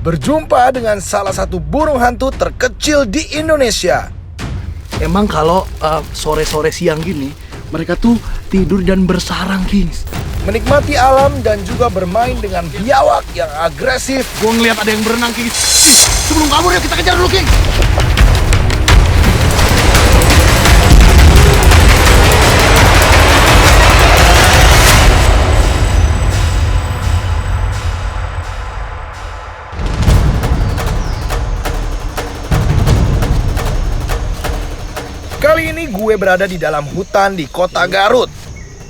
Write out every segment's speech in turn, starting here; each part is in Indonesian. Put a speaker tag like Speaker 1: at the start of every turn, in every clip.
Speaker 1: berjumpa dengan salah satu burung hantu terkecil di Indonesia.
Speaker 2: Emang kalau sore-sore siang gini, mereka tuh tidur dan bersarang, Kings.
Speaker 1: Menikmati alam dan juga bermain dengan biawak yang agresif.
Speaker 2: Gua ngeliat ada yang berenang, Kings. Sebelum kabur ya kita kejar dulu, Kings.
Speaker 1: Kali ini gue berada di dalam hutan di kota Garut.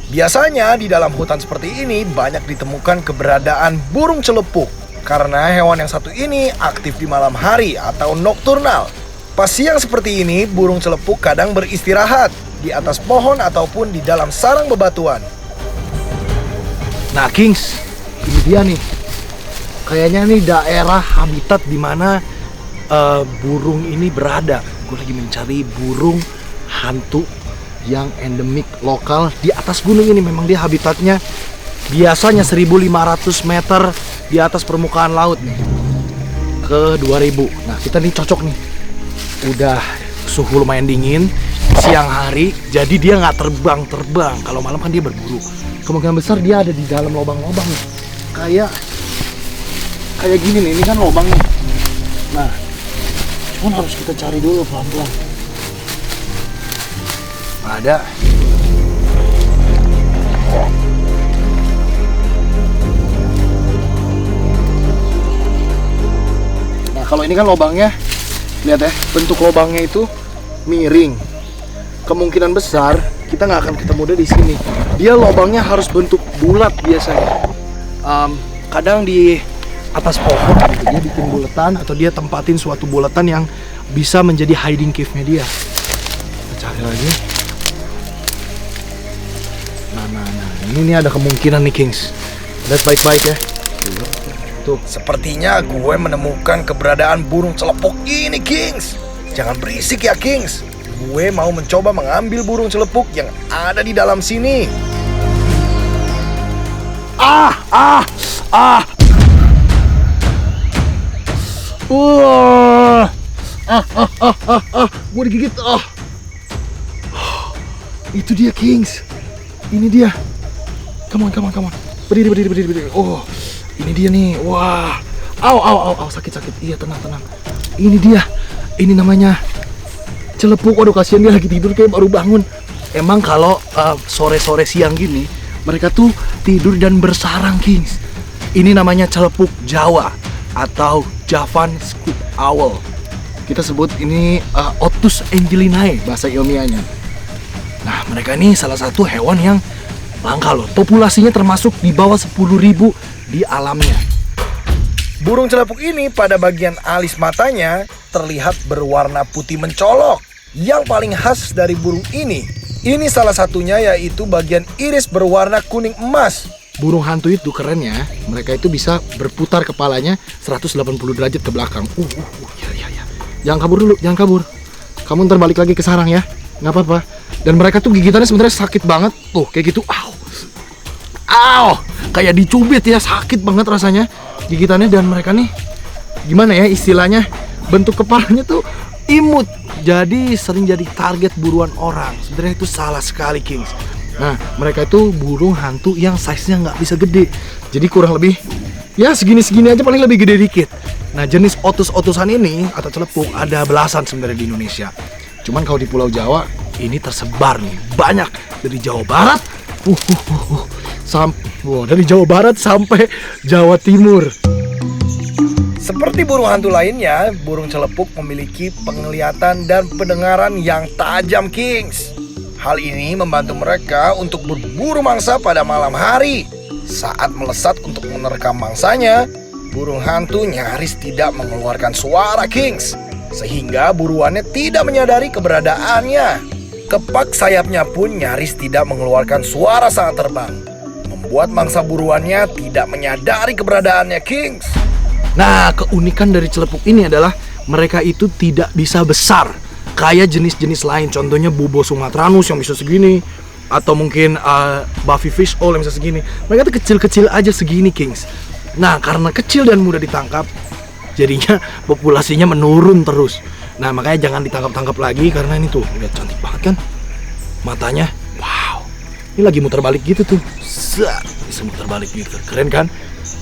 Speaker 1: Biasanya di dalam hutan seperti ini banyak ditemukan keberadaan burung celepuk. Karena hewan yang satu ini aktif di malam hari atau nokturnal. Pas siang seperti ini, burung celepuk kadang beristirahat di atas pohon ataupun di dalam sarang bebatuan.
Speaker 2: Nah, Kings, ini dia nih. Kayaknya nih daerah habitat di mana burung ini berada. Gue lagi mencari burung hantu yang endemik lokal di atas gunung ini. Memang dia habitatnya biasanya 1.500 meter di atas permukaan laut nih ke 2.000. Nah, kita nih cocok nih. Udah suhu lumayan dingin, siang hari, jadi dia nggak terbang. Kalau malam kan dia berburu. Kemungkinan besar dia ada di dalam lubang-lubang nih. Kayak gini nih, ini kan lubang nih. Nah, cuman harus kita cari dulu pelan-pelan. Ada. Nah, kalau ini kan lubangnya, lihat ya, bentuk lubangnya itu miring. Kemungkinan besar kita nggak akan ketemu dia di sini. Dia lubangnya harus bentuk bulat biasanya. Kadang di atas pohon gitu, dia bikin buletan atau dia tempatin suatu buletan yang bisa menjadi hiding cave-nya dia. Kita cari lagi. Nah, ini ada kemungkinan nih, Kings. Lihat baik-baik ya.
Speaker 1: Tuh, sepertinya gue menemukan keberadaan burung celepuk ini, Kings. Jangan berisik ya, Kings. Gue mau mencoba mengambil burung celepuk yang ada di dalam sini.
Speaker 2: Gue digigit. Itu dia, Kings. Ini dia. Come on. Berdiri. Oh, ini dia nih. Wah. Au, sakit. Iya, tenang. Ini dia. Ini namanya celepuk. Waduh, kasihan dia lagi tidur kayak baru bangun. Emang kalau sore-sore siang gini, mereka tuh tidur dan bersarang, Kings. Ini namanya celepuk Jawa atau Javan Scoop Owl. Kita sebut ini Otus angelinae bahasa ilmiahnya. Nah, mereka ini salah satu hewan yang langka loh. Populasinya termasuk di bawah 10.000 di alamnya.
Speaker 1: Burung celepuk ini pada bagian alis matanya terlihat berwarna putih mencolok. Yang paling khas dari burung ini salah satunya yaitu bagian iris berwarna kuning emas.
Speaker 2: Burung hantu itu kerennya, mereka itu bisa berputar kepalanya 180 derajat ke belakang. Ya. Jangan kabur. Kamu ntar balik lagi ke sarang ya, nggak apa-apa. Dan mereka tuh gigitannya sebenarnya sakit banget. Tuh, kayak gitu. Au. Kayak dicubit ya, sakit banget rasanya gigitannya. Dan mereka nih, gimana ya istilahnya, bentuk kepalanya tuh imut. Jadi sering jadi target buruan orang. Sebenarnya itu salah sekali, Kings. Nah, mereka itu burung hantu yang size-nya nggak bisa gede. Jadi kurang lebih, ya segini-segini aja, paling lebih gede dikit. Nah, jenis otus-otusan ini atau celepuk ada belasan sebenarnya di Indonesia. Cuman kalau di Pulau Jawa ini tersebar nih banyak dari Jawa Barat, dari Jawa Barat sampai Jawa Timur.
Speaker 1: Seperti burung hantu lainnya, burung celepuk memiliki penglihatan dan pendengaran yang tajam, Kings. Hal ini membantu mereka untuk berburu mangsa pada malam hari. Saat melesat untuk menerkam mangsanya, burung hantu nyaris tidak mengeluarkan suara, Kings. Sehingga buruannya tidak menyadari keberadaannya. Kepak sayapnya pun nyaris tidak mengeluarkan suara saat terbang, membuat mangsa buruannya tidak menyadari keberadaannya, Kings.
Speaker 2: Nah, keunikan dari celepuk ini adalah mereka itu tidak bisa besar kayak jenis-jenis lain. Contohnya Bubo sumatranus yang bisa segini, atau mungkin Buffy fish owl yang bisa segini. Mereka tuh kecil-kecil aja segini, Kings. Nah, karena kecil dan mudah ditangkap, Jadinya populasinya menurun terus. Nah makanya jangan ditangkap-tangkap lagi karena ini tuh lihat cantik banget kan matanya. Wow, ini lagi muter balik gitu tuh. Set, bisa muter balik gitu, keren kan?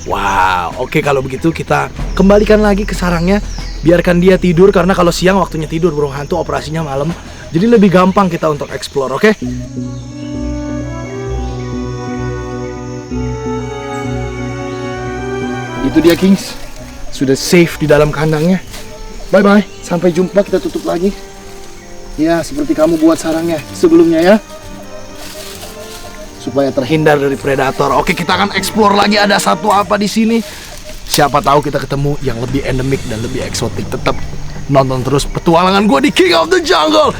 Speaker 2: Wow, oke kalau begitu kita kembalikan lagi ke sarangnya. Biarkan dia tidur karena kalau siang waktunya tidur burung hantu, operasinya malam. Jadi lebih gampang kita untuk explore, oke? Itu dia Kings, sudah safe di dalam kandangnya. Bye bye, sampai jumpa, kita tutup lagi. Ya seperti kamu buat sarangnya sebelumnya ya, supaya terhindar dari predator. Oke, kita akan explore lagi, ada satu apa di sini. Siapa tahu kita ketemu yang lebih endemik dan lebih eksotik. Tetap nonton terus petualangan gue di King of the Jungle.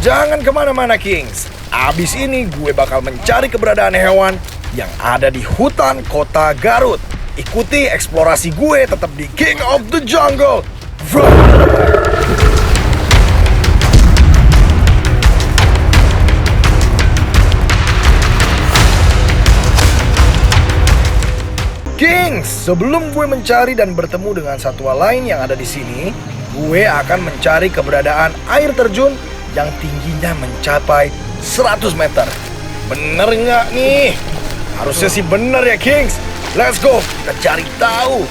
Speaker 1: Jangan kemana-mana Kings. Abis ini gue bakal mencari keberadaan hewan yang ada di hutan kota Garut. Ikuti eksplorasi gue tetap di King of the Jungle. Kings, sebelum gue mencari dan bertemu dengan satwa lain yang ada di sini, gue akan mencari keberadaan air terjun yang tingginya mencapai 100 meter. Bener nggak nih? Harusnya sih bener ya Kings. Let's go, kita cari tahu.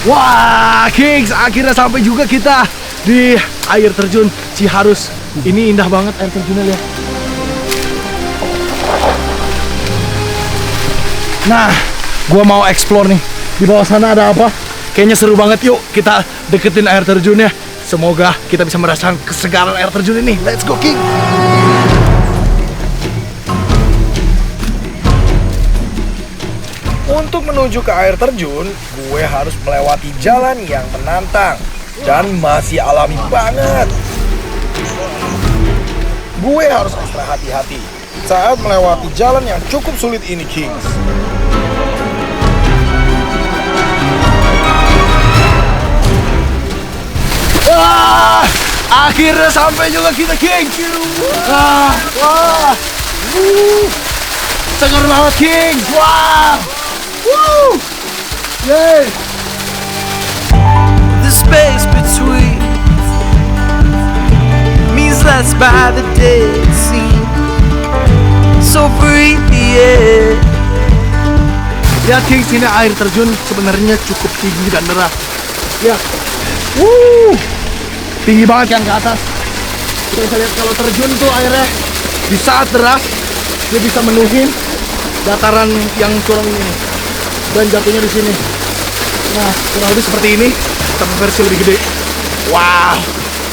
Speaker 2: Wah, Kings, akhirnya sampai juga kita di air terjun Ciharus. Ini indah banget air terjunnya, lihat. Nah, gua mau explore nih. Di bawah sana ada apa? Kayaknya seru banget. Yuk, kita deketin air terjunnya. Semoga kita bisa merasakan kesegaran air terjun ini. Let's go, King.
Speaker 1: Untuk menuju ke air terjun, gue harus melewati jalan yang menantang dan masih alami banget. Gue harus ekstra hati-hati saat melewati jalan yang cukup sulit ini, Kings.
Speaker 2: Wah, akhirnya sampai juga kita, King. Wah, segar banget, King. Wah. Woo! Yay!
Speaker 3: The space between means less by the dead sea. So breathe the air.
Speaker 2: Lihat King, sini air terjun sebenarnya cukup tinggi dan deras. Ya, tinggi banget kan ke atas. Kita bisa lihat kalau terjun tuh airnya di saat deras dia bisa menuhin dataran yang curam ini. Dan jatuhnya di sini. Nah, kurang lebih seperti ini, tapi versi lebih gede. Wow,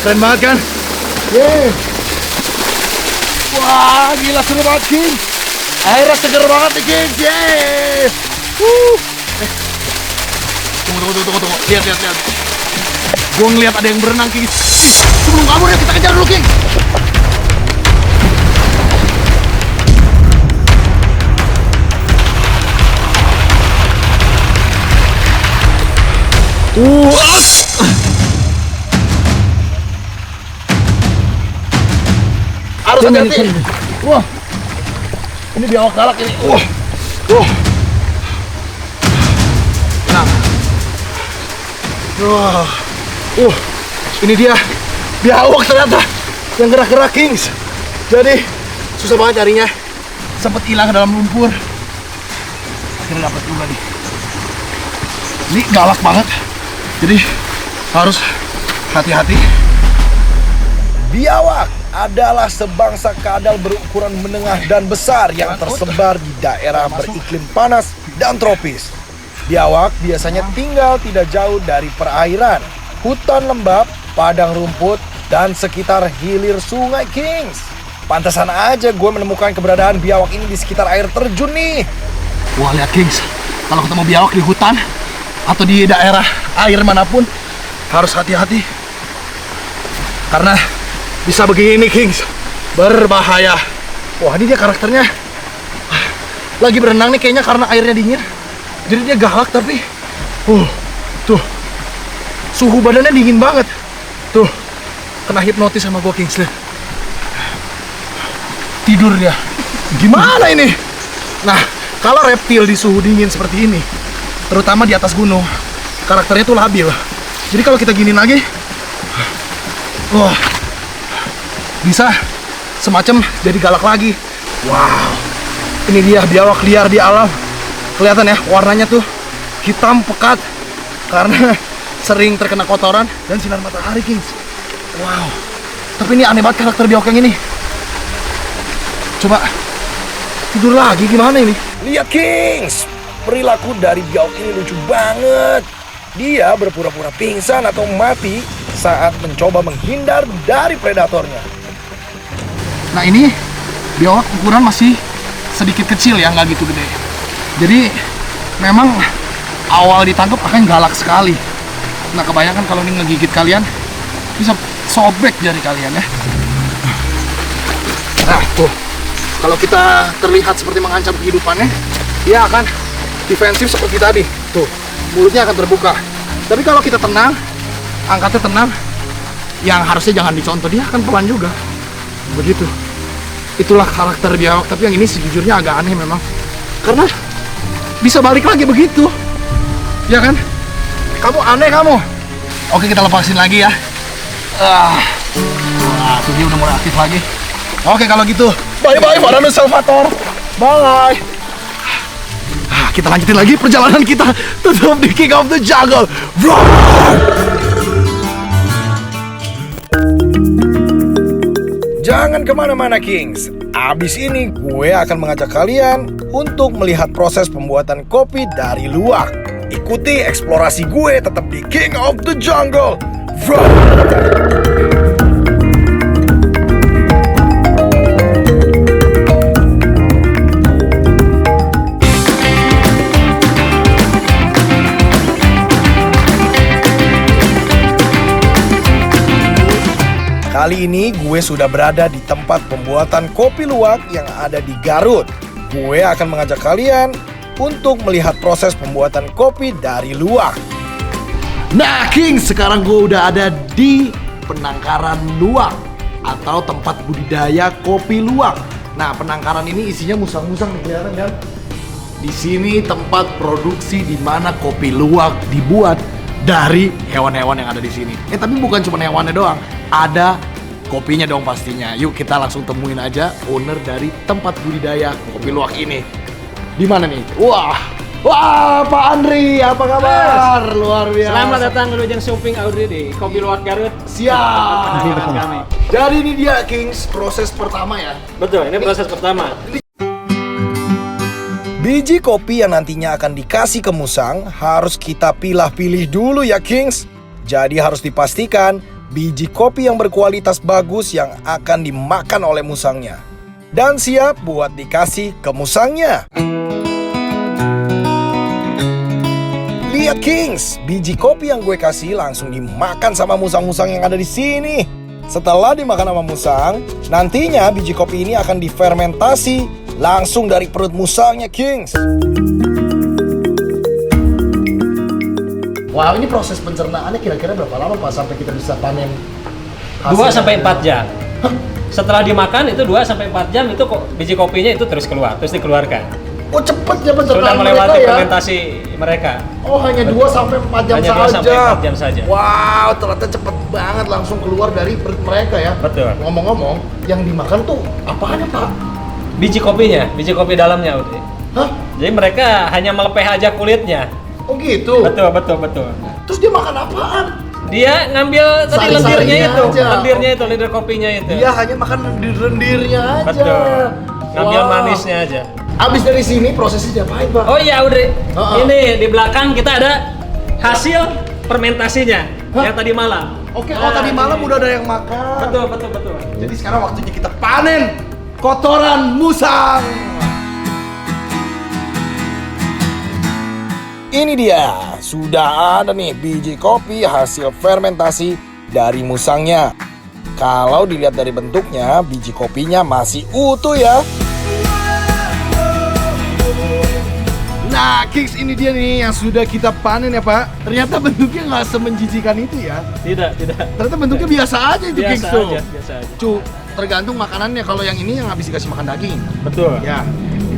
Speaker 2: keren banget kan? Yeay. Wah, gila seru banget, King. Airnya seger banget nih, King. Yeay. Tunggu. Lihat. Gue ngeliat ada yang berenang, King. Sebelum kabur ya, kita kejar dulu, King. Harus hati-hati. Wah, ini biawak galak ini. Nah, ini dia biawak ternyata yang gerak-gerak, Kings. Jadi susah banget carinya. Sempet hilang ke dalam lumpur. Akhirnya dapat juga nih. Ini galak banget. Jadi harus hati-hati.
Speaker 1: Biawak adalah sebangsa kadal berukuran menengah dan besar yang tersebar di daerah beriklim panas dan tropis. Biawak biasanya tinggal tidak jauh dari perairan, hutan lembab, padang rumput, dan sekitar hilir sungai, Kings. Pantesan aja gue menemukan keberadaan biawak ini di sekitar air terjun nih.
Speaker 2: Wah, lihat Kings, kalau ketemu biawak di hutan atau di daerah air manapun harus hati-hati karena bisa begini, Kings, berbahaya. Wah, ini dia karakternya lagi berenang nih kayaknya karena airnya dingin, jadi dia galak tapi tuh suhu badannya dingin banget tuh, kena hipnotis sama gua, Kings. Tidur dia gimana ini? Nah, kalau reptil di suhu dingin seperti ini, terutama di atas gunung, karakternya tuh labil. Jadi kalau kita giniin lagi, wah, bisa semacam jadi galak lagi. Wow, ini dia biawak liar di alam. Kelihatan ya, warnanya tuh hitam pekat karena sering terkena kotoran dan sinar matahari, Kings. Wow, tapi ini aneh banget karakter biawak yang ini. Coba tidur lagi gimana ini?
Speaker 1: Lihat Kings, perilaku dari biawak ini lucu banget. Dia berpura-pura pingsan atau mati saat mencoba menghindar dari predatornya.
Speaker 2: Nah ini biawak ukuran masih sedikit kecil ya, nggak gitu gede. Jadi memang awal ditangkap akan galak sekali. Nah kebayangkan kalau ini ngegigit kalian, bisa sobek jari kalian ya. Nah tuh, kalau kita terlihat seperti mengancam kehidupannya, dia akan defensif seperti tadi. Tuh, mulutnya akan terbuka. Tapi kalau kita tenang, angkatnya tenang, yang harusnya jangan dicontoh, dia akan pelan juga. Begitu. Itulah karakter biawak, tapi yang ini sejujurnya agak aneh memang. Karena bisa balik lagi begitu. Ya kan? Kamu aneh kamu. Oke, kita lepasin lagi ya. Wah, tuh dia udah mulai aktif lagi. Oke, kalau gitu, bye-bye Varanus Salvator. Bye. Kita lanjutin lagi perjalanan kita tetap di King of the Jungle.
Speaker 1: Jangan kemana-mana Kings. Abis ini gue akan mengajak kalian untuk melihat proses pembuatan kopi dari luwak. Ikuti eksplorasi gue tetap di King of the Jungle. Kali ini gue sudah berada di tempat pembuatan kopi luwak yang ada di Garut. Gue akan mengajak kalian untuk melihat proses pembuatan kopi dari luwak.
Speaker 2: Nah, King, sekarang gue udah ada di penangkaran luwak atau tempat budidaya kopi luwak. Nah, penangkaran ini isinya musang-musang nih, kelihatan kan? Di sini tempat produksi di mana kopi luwak dibuat dari hewan-hewan yang ada di sini. Tapi bukan cuma hewannya doang, ada kopinya dong pastinya. Yuk kita langsung temuin aja owner dari tempat budidaya kopi luwak ini. Di mana nih? Wah, Pak Andri, apa kabar? Luar biasa.
Speaker 4: Selamat datang ke Lujang Shopping Audrey di Kopi Luwak Garut.
Speaker 2: Siap.
Speaker 4: Kami.
Speaker 2: Jadi ini dia Kings, proses pertama ya.
Speaker 4: Betul, ini proses pertama.
Speaker 1: Biji kopi yang nantinya akan dikasih ke musang harus kita pilah-pilih dulu ya Kings. Jadi harus dipastikan biji kopi yang berkualitas bagus yang akan dimakan oleh musangnya. Dan siap buat dikasih ke musangnya. Lihat Kings, biji kopi yang gue kasih langsung dimakan sama musang-musang yang ada di sini. Setelah dimakan sama musang, nantinya biji kopi ini akan difermentasi langsung dari perut musangnya Kings.
Speaker 2: Wow, ini proses pencernaannya kira-kira berapa lama Pak sampai kita bisa panen?
Speaker 4: 2 sampai 4 jam. Setelah dimakan itu 2 sampai 4 jam itu biji kopinya itu terus keluar, terus dikeluarkan.
Speaker 2: Oh, cepet ya
Speaker 4: Sudah
Speaker 2: pencernaan
Speaker 4: melewati
Speaker 2: mereka ya?
Speaker 4: fermentasi mereka.
Speaker 2: Oh, hanya 2 sampai 4 jam
Speaker 4: Hanya
Speaker 2: saja.
Speaker 4: 2 sampai 4 jam saja.
Speaker 2: Wow, ternyata cepet banget langsung keluar dari perut mereka ya.
Speaker 4: Betul.
Speaker 2: Ngomong-ngomong, yang dimakan tuh apaan ya Pak?
Speaker 4: Biji kopinya, biji kopi dalamnya udah.
Speaker 2: Hah?
Speaker 4: Jadi mereka hanya melepeh aja kulitnya.
Speaker 2: Oh gitu?
Speaker 4: Betul, betul, betul.
Speaker 2: Terus dia makan apaan?
Speaker 4: Dia ngambil tadi
Speaker 2: Sari-sarinya
Speaker 4: lendirnya itu,
Speaker 2: aja.
Speaker 4: lendirnya itu, lendir kopinya itu.
Speaker 2: Dia hanya makan lendir-lendirnya aja.
Speaker 4: Betul. Ngambil
Speaker 2: Wow.
Speaker 4: manisnya aja.
Speaker 2: Abis dari sini prosesnya diapain Pak?
Speaker 4: Oh iya, Audrey.
Speaker 2: Uh-uh.
Speaker 4: Ini di belakang kita ada hasil fermentasinya
Speaker 2: Hah?
Speaker 4: yang tadi malam.
Speaker 2: Oke,
Speaker 4: Nah,
Speaker 2: tadi malam
Speaker 4: ini.
Speaker 2: udah ada yang makan.
Speaker 4: Betul, betul, betul.
Speaker 2: Jadi sekarang waktunya kita panen kotoran musang.
Speaker 1: Ini dia, sudah ada nih biji kopi hasil fermentasi dari musangnya. Kalau dilihat dari bentuknya, biji kopinya masih utuh ya.
Speaker 2: Nah, Kings, ini dia nih yang sudah kita panen ya Pak. Ternyata bentuknya nggak semenjijikan itu ya.
Speaker 4: Tidak, tidak.
Speaker 2: Ternyata bentuknya biasa aja itu Kings tuh.
Speaker 4: biasa aja.
Speaker 2: Cu, tergantung makanannya. Kalau yang ini yang habis dikasih makan daging.
Speaker 4: Betul.
Speaker 2: Ya.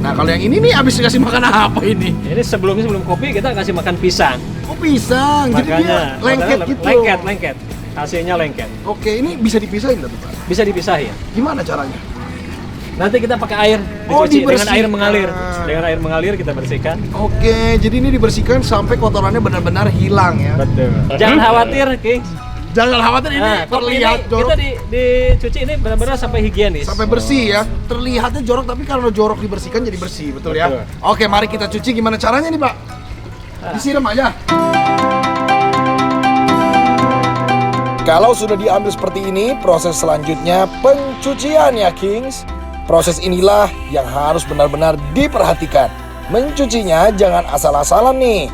Speaker 2: Nah kalau yang ini nih abis dikasih makan apa ini?
Speaker 4: Ini sebelum kopi kita kasih makan pisang.
Speaker 2: Oh pisang, jadi dia lengket gitu.
Speaker 4: Lengket. Hasilnya lengket.
Speaker 2: Oke, ini bisa dipisahin nggak tuh Pak?
Speaker 4: Bisa dipisahin.
Speaker 2: Gimana caranya?
Speaker 4: Nanti kita pakai air,
Speaker 2: Oh,
Speaker 4: dicuci dengan
Speaker 2: dibersihkan.
Speaker 4: air mengalir. Dengan air mengalir kita bersihkan.
Speaker 2: Oke, jadi ini dibersihkan sampai kotorannya benar-benar hilang ya.
Speaker 4: Betul. Jangan khawatir, Kings.
Speaker 2: Jangan khawatir ini
Speaker 4: Nah, kopi
Speaker 2: terlihat
Speaker 4: ini
Speaker 2: jorok
Speaker 4: kita dicuci ini benar-benar sampai higienis.
Speaker 2: sampai bersih ya. Terlihatnya jorok tapi kalau jorok dibersihkan jadi bersih, betul ya?
Speaker 4: Betul.
Speaker 2: Oke, mari kita cuci. Gimana caranya nih Pak? Disiram aja.
Speaker 1: Kalau sudah diambil seperti ini, proses selanjutnya pencucian ya Kings. Proses inilah yang harus benar-benar diperhatikan. Mencucinya jangan asal-asalan nih.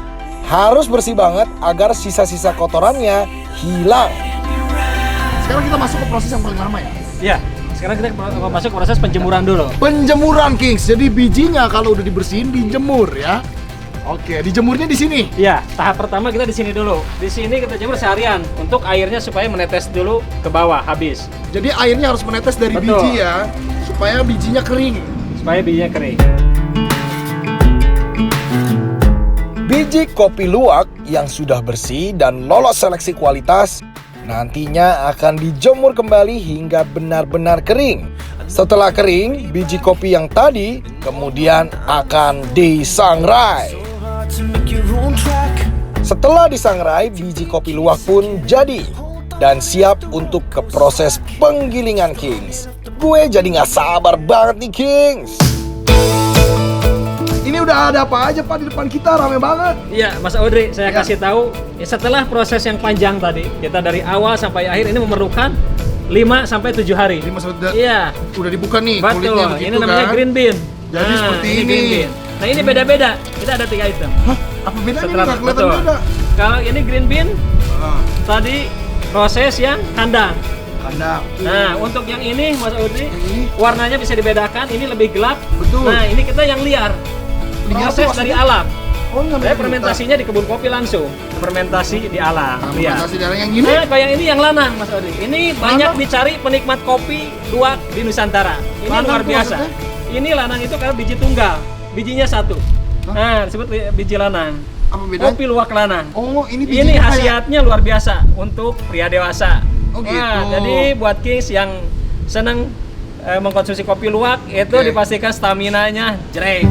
Speaker 1: Harus bersih banget agar sisa-sisa kotorannya hilang.
Speaker 2: Sekarang kita masuk ke proses yang paling lama ya.
Speaker 4: Iya. Sekarang kita masuk ke proses penjemuran dulu.
Speaker 2: Penjemuran Kings. Jadi bijinya kalau udah dibersihin dijemur ya. Oke, dijemurnya di sini.
Speaker 4: Iya, tahap pertama kita di sini dulu. Di sini kita jemur seharian untuk airnya supaya menetes dulu ke bawah habis.
Speaker 2: Jadi airnya harus menetes dari
Speaker 4: Betul.
Speaker 2: biji ya, supaya bijinya kering.
Speaker 4: Supaya bijinya kering.
Speaker 1: Biji kopi luwak yang sudah bersih dan lolos seleksi kualitas nantinya akan dijemur kembali hingga benar-benar kering. Setelah kering, biji kopi yang tadi kemudian akan disangrai. Setelah disangrai, biji kopi luwak pun jadi dan siap untuk ke proses penggilingan Kings. Gue jadi nggak sabar banget nih Kings.
Speaker 2: Ini udah ada apa aja Pak di depan kita, rame banget.
Speaker 4: Iya, Mas Audrey, saya
Speaker 2: Ya.
Speaker 4: kasih tahu ya, setelah proses yang panjang tadi, kita dari awal sampai akhir ini memerlukan 5 sampai 7 hari. Iya,
Speaker 2: Udah dibuka nih
Speaker 4: betul.
Speaker 2: kulitnya begitu
Speaker 4: Ini namanya
Speaker 2: kan.
Speaker 4: green bean.
Speaker 2: Jadi seperti ini.
Speaker 4: green bean. Nah, ini beda-beda. Kita ada 3 item.
Speaker 2: Hah? Apa bedanya? Ini nggak kelihatan
Speaker 4: betul.
Speaker 2: beda.
Speaker 4: Kalau ini green bean, tadi proses yang kandang.
Speaker 2: Kandang.
Speaker 4: Nah, untuk yang ini Mas Audrey,
Speaker 2: ini?
Speaker 4: warnanya bisa dibedakan. Ini lebih gelap.
Speaker 2: Betul.
Speaker 4: Nah, ini kita yang liar.
Speaker 2: Liar
Speaker 4: Proses
Speaker 2: tuh
Speaker 4: dari
Speaker 2: maksudnya?
Speaker 4: alam.
Speaker 2: Oh, nggak
Speaker 4: Saya
Speaker 2: beda.
Speaker 4: fermentasinya di kebun kopi langsung. Fermentasi di alam. Liar.
Speaker 2: Fermentasi darah yang gini.
Speaker 4: Nah, kalau yang ini yang lanang, Mas Audrey. Ini banyak dicari penikmat kopi luwak di Nusantara. Ini
Speaker 2: Lanang
Speaker 4: luar
Speaker 2: tuh
Speaker 4: biasa.
Speaker 2: maksudnya?
Speaker 4: Ini lanang itu karena biji tunggal, bijinya 1. Nah, disebut biji lanang.
Speaker 2: Apa bedanya?
Speaker 4: Kopi luwak lanang.
Speaker 2: Oh, ini
Speaker 4: Ini
Speaker 2: bijinya kayak-
Speaker 4: khasiatnya luar biasa untuk pria dewasa.
Speaker 2: Oh,
Speaker 4: Nah,
Speaker 2: gitu.
Speaker 4: jadi buat Kings yang senang mengkonsumsi kopi luwak itu
Speaker 2: Oke.
Speaker 4: dipastikan staminanya jreng.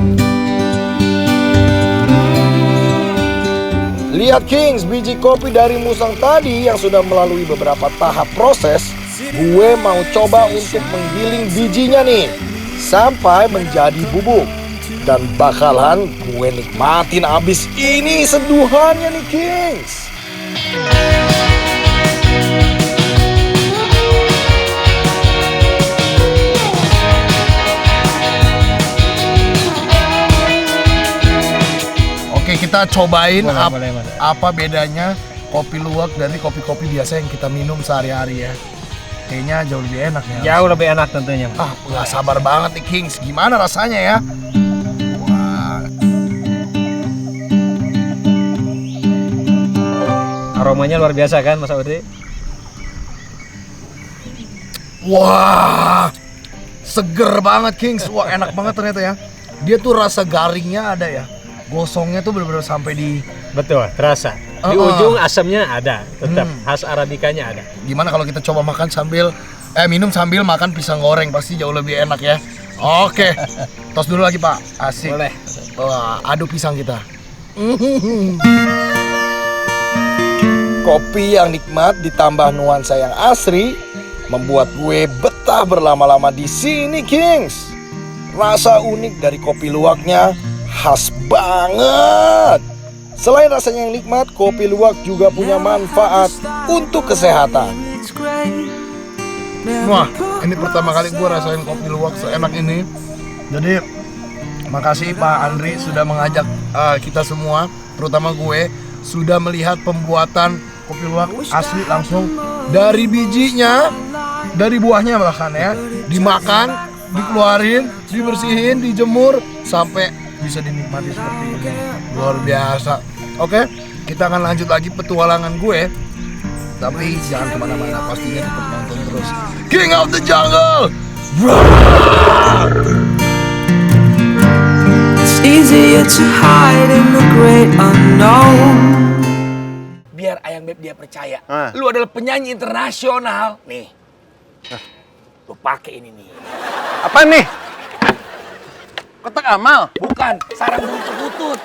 Speaker 1: Lihat Kings, biji kopi dari musang tadi yang sudah melalui beberapa tahap proses. Gue mau coba untuk menggiling bijinya nih sampai menjadi bubuk. Dan bakalan gue nikmatin abis ini seduhannya nih Kings.
Speaker 2: Oke, kita cobain
Speaker 4: Boleh.
Speaker 2: apa bedanya kopi luwak dari kopi-kopi biasa yang kita minum sehari-hari ya. Kayaknya jauh lebih enak ya.
Speaker 4: Jauh lebih enak tentunya.
Speaker 2: Ah, nggak sabar banget nih Kings. Gimana rasanya ya? Wah,
Speaker 4: Aromanya luar biasa kan, Mas Audrey?
Speaker 2: wah, seger banget Kings. Wah, enak banget ternyata ya. Dia tuh rasa garingnya ada ya. Gosongnya tuh benar-benar sampai di.
Speaker 4: Betul, terasa. Di ujung asamnya ada, tetap khas arabikanya ada.
Speaker 2: Gimana kalau kita coba makan sambil minum sambil makan pisang goreng, pasti jauh lebih enak ya. Oke. Tos dulu lagi, Pak. Asik.
Speaker 4: Boleh.
Speaker 2: Wah, adu pisang kita.
Speaker 1: Kopi yang nikmat ditambah nuansa yang asri membuat gue betah berlama-lama di sini Kings. Rasa unik dari kopi luwaknya khas banget. Selain rasanya yang nikmat, kopi luwak juga punya manfaat untuk kesehatan.
Speaker 2: Wah, ini pertama kali gue rasain kopi luwak seenak ini. Jadi, makasih Pak Andri sudah mengajak kita semua, terutama gue, sudah melihat pembuatan kopi luwak asli langsung dari bijinya, dari buahnya bahkan ya, dimakan, dikeluarin, dibersihin, dijemur, sampai bisa dinikmati seperti ini. Luar biasa. Oke, kita akan lanjut lagi petualangan gue. Tapi jangan kemana-mana, pastinya tetap nonton terus King of the Jungle.
Speaker 3: get to hide in the great unknown.
Speaker 1: Biar Ayang Beb dia percaya, lu adalah penyanyi internasional. Nih, lu pakai ini nih.
Speaker 5: Apa nih? Kotak amal?
Speaker 1: Bukan, sarang burung perkutut.